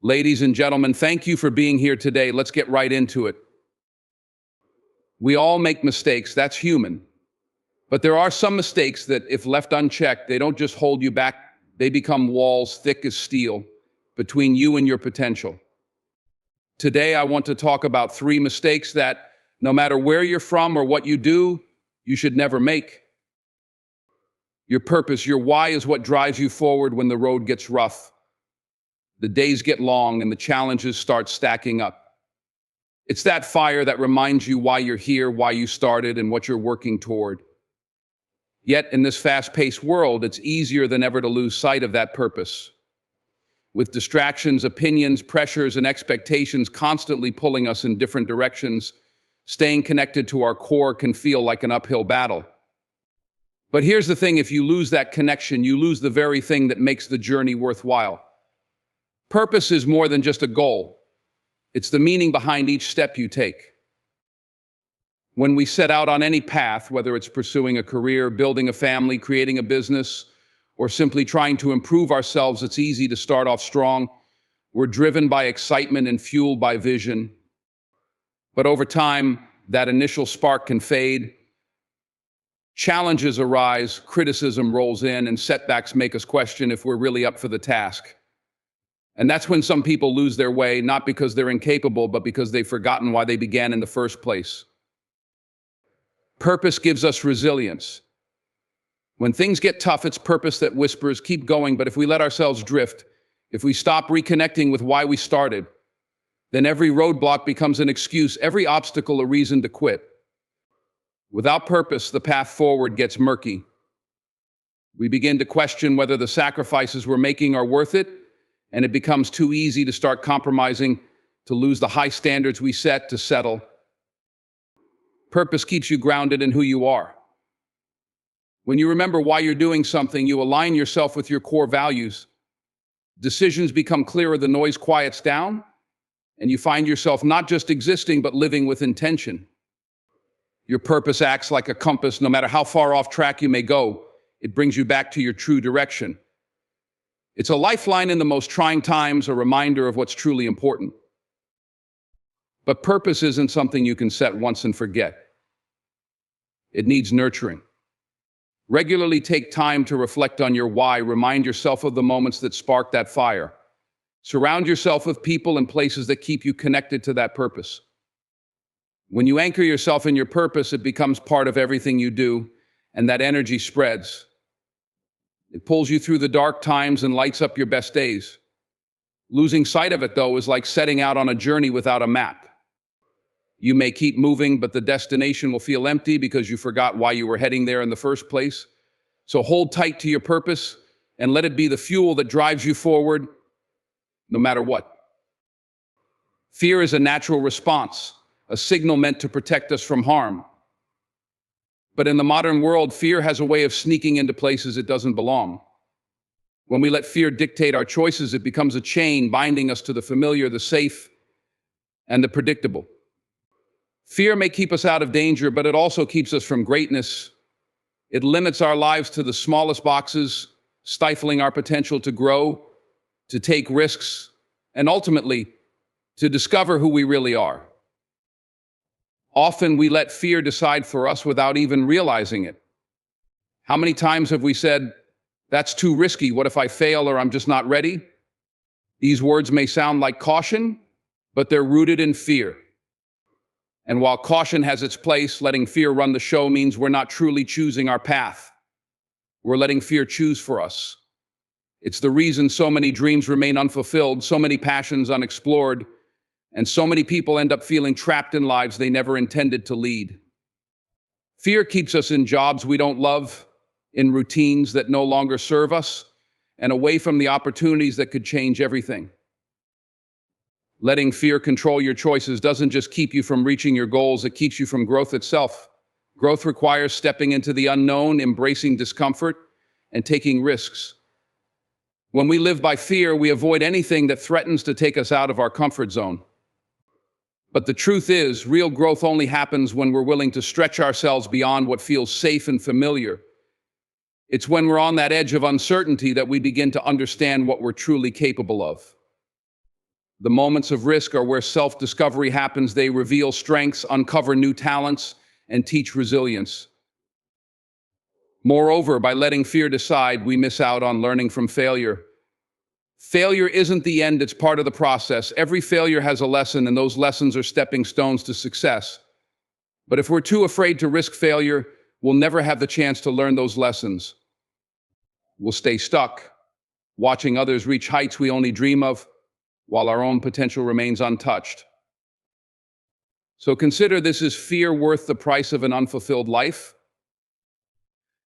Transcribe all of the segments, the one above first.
Ladies and gentlemen, thank you for being here today. Let's get right into it. We all make mistakes, that's human. But there are some mistakes that, if left unchecked, they don't just hold you back, they become walls thick as steel between you and your potential. Today, I want to talk about 3 mistakes that, no matter where you're from or what you do, you should never make. Your purpose, your why is what drives you forward when the road gets rough. The days get long and the challenges start stacking up. It's that fire that reminds you why you're here, why you started, and what you're working toward. Yet, in this fast-paced world, it's easier than ever to lose sight of that purpose. With distractions, opinions, pressures, and expectations constantly pulling us in different directions, staying connected to our core can feel like an uphill battle. But here's the thing, if you lose that connection, you lose the very thing that makes the journey worthwhile. Purpose is more than just a goal. It's the meaning behind each step you take. When we set out on any path, whether it's pursuing a career, building a family, creating a business, or simply trying to improve ourselves, it's easy to start off strong. We're driven by excitement and fueled by vision. But over time, that initial spark can fade. Challenges arise, criticism rolls in, and setbacks make us question if we're really up for the task. And that's when some people lose their way, not because they're incapable, but because they've forgotten why they began in the first place. Purpose gives us resilience. When things get tough, it's purpose that whispers, keep going, but if we let ourselves drift, if we stop reconnecting with why we started, then every roadblock becomes an excuse, every obstacle a reason to quit. Without purpose, the path forward gets murky. We begin to question whether the sacrifices we're making are worth it, and it becomes too easy to start compromising, to lose the high standards we set, to settle. Purpose keeps you grounded in who you are. When you remember why you're doing something, you align yourself with your core values. Decisions become clearer, the noise quiets down, and you find yourself not just existing, but living with intention. Your purpose acts like a compass. No matter how far off track you may go, it brings you back to your true direction. It's a lifeline in the most trying times, a reminder of what's truly important. But purpose isn't something you can set once and forget. It needs nurturing. Regularly take time to reflect on your why. Remind yourself of the moments that spark that fire. Surround yourself with people and places that keep you connected to that purpose. When you anchor yourself in your purpose, it becomes part of everything you do, and that energy spreads. It pulls you through the dark times and lights up your best days. Losing sight of it, though, is like setting out on a journey without a map. You may keep moving, but the destination will feel empty because you forgot why you were heading there in the first place. So hold tight to your purpose and let it be the fuel that drives you forward, no matter what. Fear is a natural response, a signal meant to protect us from harm. But in the modern world, fear has a way of sneaking into places it doesn't belong. When we let fear dictate our choices, it becomes a chain binding us to the familiar, the safe, and the predictable. Fear may keep us out of danger, but it also keeps us from greatness. It limits our lives to the smallest boxes, stifling our potential to grow, to take risks, and ultimately, to discover who we really are. Often we let fear decide for us without even realizing it. How many times have we said, "That's too risky, what if I fail or I'm just not ready?" These words may sound like caution, but they're rooted in fear. And while caution has its place, letting fear run the show means we're not truly choosing our path. We're letting fear choose for us. It's the reason so many dreams remain unfulfilled, so many passions unexplored, and so many people end up feeling trapped in lives they never intended to lead. Fear keeps us in jobs we don't love, in routines that no longer serve us, and away from the opportunities that could change everything. Letting fear control your choices doesn't just keep you from reaching your goals, it keeps you from growth itself. Growth requires stepping into the unknown, embracing discomfort, and taking risks. When we live by fear, we avoid anything that threatens to take us out of our comfort zone. But the truth is, real growth only happens when we're willing to stretch ourselves beyond what feels safe and familiar. It's when we're on that edge of uncertainty that we begin to understand what we're truly capable of. The moments of risk are where self-discovery happens. They reveal strengths, uncover new talents, and teach resilience. Moreover, by letting fear decide, we miss out on learning from failure. Failure isn't the end, it's part of the process. Every failure has a lesson, and those lessons are stepping stones to success. But if we're too afraid to risk failure, we'll never have the chance to learn those lessons. We'll stay stuck, watching others reach heights we only dream of, while our own potential remains untouched. So consider this: is fear worth the price of an unfulfilled life?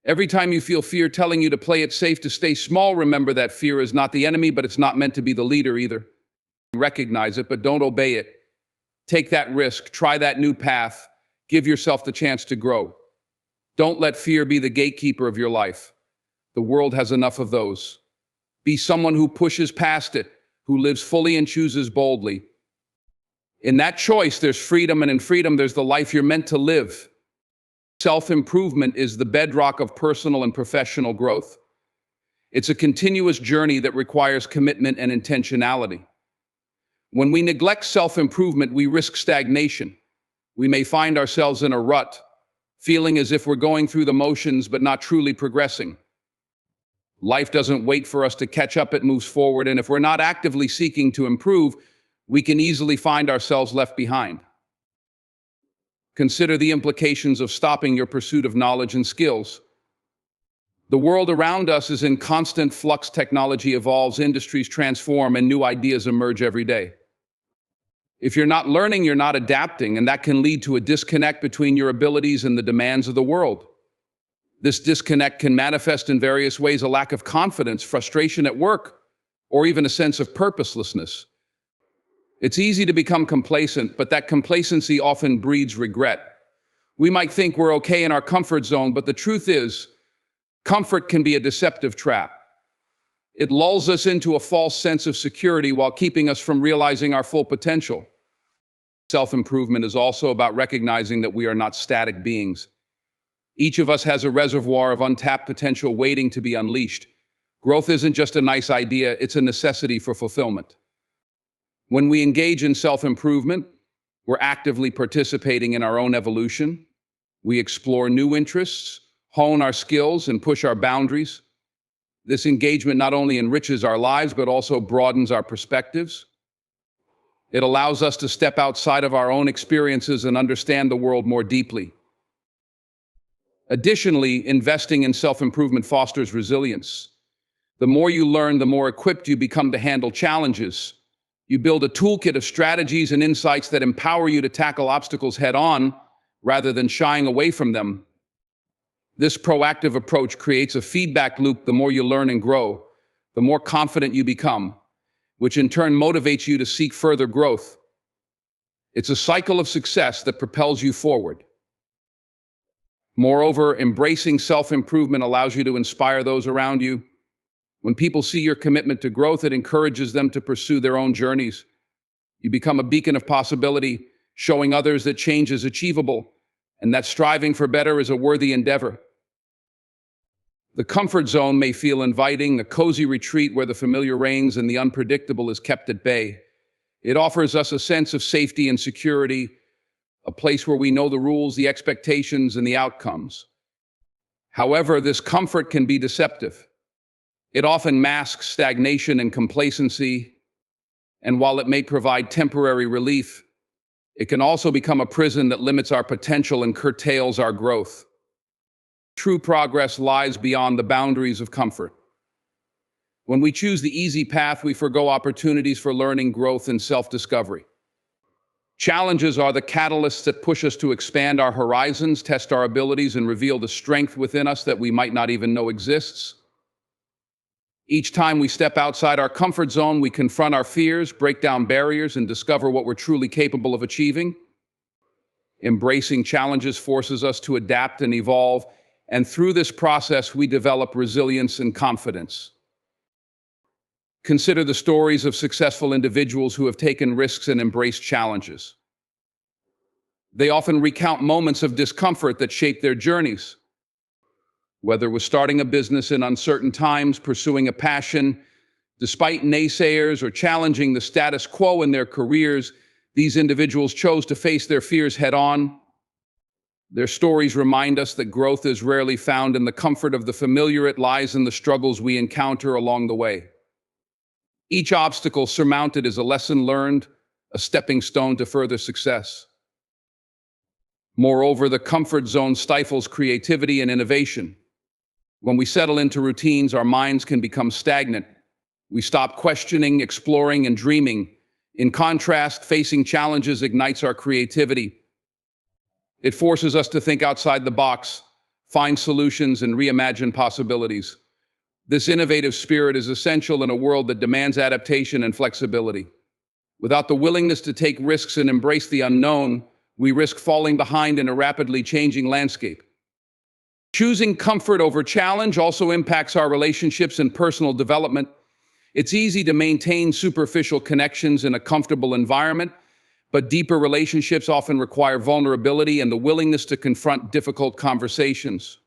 Every time you feel fear telling you to play it safe, to stay small, remember that fear is not the enemy, but it's not meant to be the leader either. Recognize it, but don't obey it. Take that risk, try that new path, give yourself the chance to grow. Don't let fear be the gatekeeper of your life. The world has enough of those. Be someone who pushes past it, who lives fully and chooses boldly. In that choice, there's freedom, and in freedom, there's the life you're meant to live. Self-improvement is the bedrock of personal and professional growth. It's a continuous journey that requires commitment and intentionality. When we neglect self-improvement, we risk stagnation. We may find ourselves in a rut, feeling as if we're going through the motions but not truly progressing. Life doesn't wait for us to catch up, it moves forward, and if we're not actively seeking to improve, we can easily find ourselves left behind. Consider the implications of stopping your pursuit of knowledge and skills. The world around us is in constant flux. Technology evolves, industries transform, and new ideas emerge every day. If you're not learning, you're not adapting, and that can lead to a disconnect between your abilities and the demands of the world. This disconnect can manifest in various ways: a lack of confidence, frustration at work, or even a sense of purposelessness. It's easy to become complacent, but that complacency often breeds regret. We might think we're okay in our comfort zone, but the truth is, comfort can be a deceptive trap. It lulls us into a false sense of security while keeping us from realizing our full potential. Self-improvement is also about recognizing that we are not static beings. Each of us has a reservoir of untapped potential waiting to be unleashed. Growth isn't just a nice idea, it's a necessity for fulfillment. When we engage in self-improvement, we're actively participating in our own evolution. We explore new interests, hone our skills, and push our boundaries. This engagement not only enriches our lives, but also broadens our perspectives. It allows us to step outside of our own experiences and understand the world more deeply. Additionally, investing in self-improvement fosters resilience. The more you learn, the more equipped you become to handle challenges. You build a toolkit of strategies and insights that empower you to tackle obstacles head-on, rather than shying away from them. This proactive approach creates a feedback loop. The more you learn and grow, the more confident you become, which in turn motivates you to seek further growth. It's a cycle of success that propels you forward. Moreover, embracing self-improvement allows you to inspire those around you. When people see your commitment to growth, it encourages them to pursue their own journeys. You become a beacon of possibility, showing others that change is achievable and that striving for better is a worthy endeavor. The comfort zone may feel inviting, a cozy retreat where the familiar reigns and the unpredictable is kept at bay. It offers us a sense of safety and security, a place where we know the rules, the expectations, and the outcomes. However, this comfort can be deceptive. It often masks stagnation and complacency, and while it may provide temporary relief, it can also become a prison that limits our potential and curtails our growth. True progress lies beyond the boundaries of comfort. When we choose the easy path, we forgo opportunities for learning, growth, and self-discovery. Challenges are the catalysts that push us to expand our horizons, test our abilities, and reveal the strength within us that we might not even know exists. Each time we step outside our comfort zone, we confront our fears, break down barriers, and discover what we're truly capable of achieving. Embracing challenges forces us to adapt and evolve, and through this process, we develop resilience and confidence. Consider the stories of successful individuals who have taken risks and embraced challenges. They often recount moments of discomfort that shaped their journeys. Whether it was starting a business in uncertain times, pursuing a passion, Despite naysayers or challenging the status quo in their careers, these individuals chose to face their fears head on. Their stories remind us that growth is rarely found in the comfort of the familiar, it lies in the struggles we encounter along the way. Each obstacle surmounted is a lesson learned, a stepping stone to further success. Moreover, the comfort zone stifles creativity and innovation. When we settle into routines, our minds can become stagnant. We stop questioning, exploring, and dreaming. In contrast, facing challenges ignites our creativity. It forces us to think outside the box, find solutions, and reimagine possibilities. This innovative spirit is essential in a world that demands adaptation and flexibility. Without the willingness to take risks and embrace the unknown, we risk falling behind in a rapidly changing landscape. Choosing comfort over challenge also impacts our relationships and personal development. It's easy to maintain superficial connections in a comfortable environment, but deeper relationships often require vulnerability and the willingness to confront difficult conversations.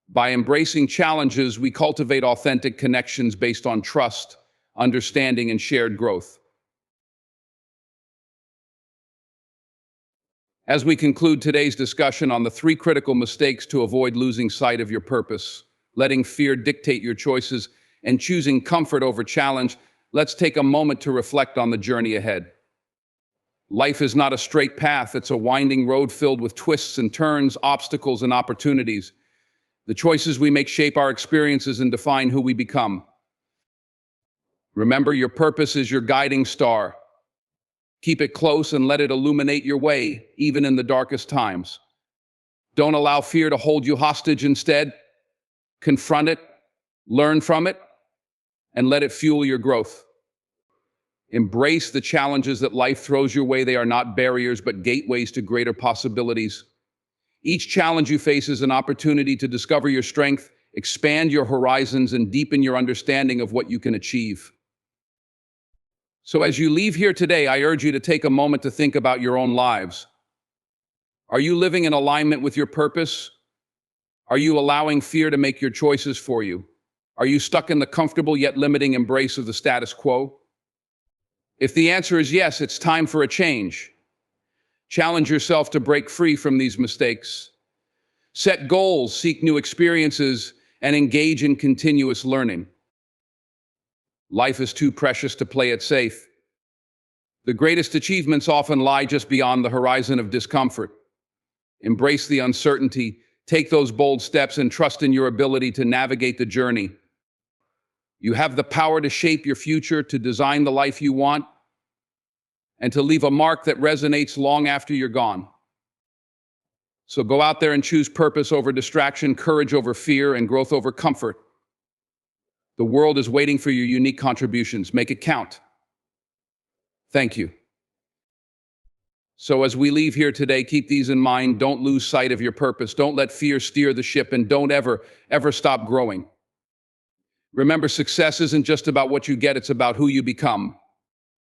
By embracing challenges, we cultivate authentic connections based on trust, understanding, and shared growth. As we conclude today's discussion on the 3 critical mistakes to avoid losing sight of your purpose, letting fear dictate your choices, and choosing comfort over challenge, let's take a moment to reflect on the journey ahead. Life is not a straight path, it's a winding road filled with twists and turns, obstacles and opportunities. The choices we make shape our experiences and define who we become. Remember, your purpose is your guiding star. Keep it close and let it illuminate your way, even in the darkest times. Don't allow fear to hold you hostage. Instead, confront it, learn from it, and let it fuel your growth. Embrace the challenges that life throws your way. They are not barriers, but gateways to greater possibilities. Each challenge you face is an opportunity to discover your strength, expand your horizons, and deepen your understanding of what you can achieve. So as you leave here today, I urge you to take a moment to think about your own lives. Are you living in alignment with your purpose? Are you allowing fear to make your choices for you? Are you stuck in the comfortable yet limiting embrace of the status quo? If the answer is yes, it's time for a change. Challenge yourself to break free from these mistakes. Set goals, seek new experiences, and engage in continuous learning. Life is too precious to play it safe. The greatest achievements often lie just beyond the horizon of discomfort. Embrace the uncertainty, take those bold steps, and trust in your ability to navigate the journey. You have the power to shape your future, to design the life you want, and to leave a mark that resonates long after you're gone. So go out there and choose purpose over distraction, courage over fear, and growth over comfort. The world is waiting for your unique contributions. Make it count. Thank you. So as we leave here today, keep these in mind. Don't lose sight of your purpose. Don't let fear steer the ship, and don't ever stop growing. Remember, success isn't just about what you get, it's about who you become.